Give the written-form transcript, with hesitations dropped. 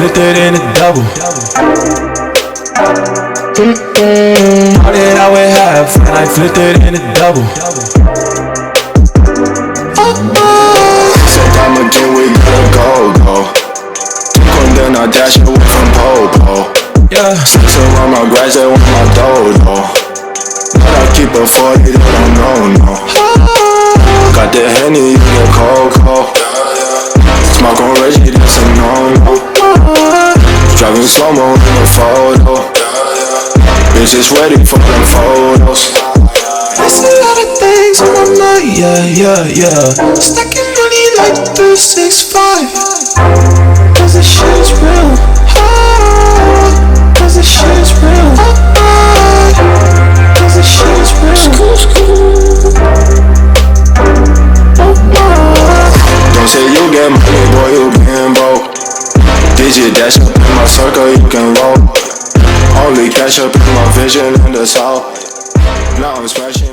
flipped it in a double. Started out with half, and I flipped it in a double. Said I'm a G, we gotta go. Took one, then I dash away from Popo. Yeah, Six around my grass, they want my dodo. But I keep a 40, they don't know, no. Got the Henny, you get Coco. Smoke on Reggie, that's a no-no. Driving slow-mo in the photo. Bitch is ready for them photos. there's a lot of things on my mind, yeah. Stacking money like 365. Cause this shit is real. Cause this shit is real. Cause this shit is real. Don't say you get money, boy, you been broke. DJ dash up in my circle, you can roll. Only cash up in my vision in the south. Now I'm scratching.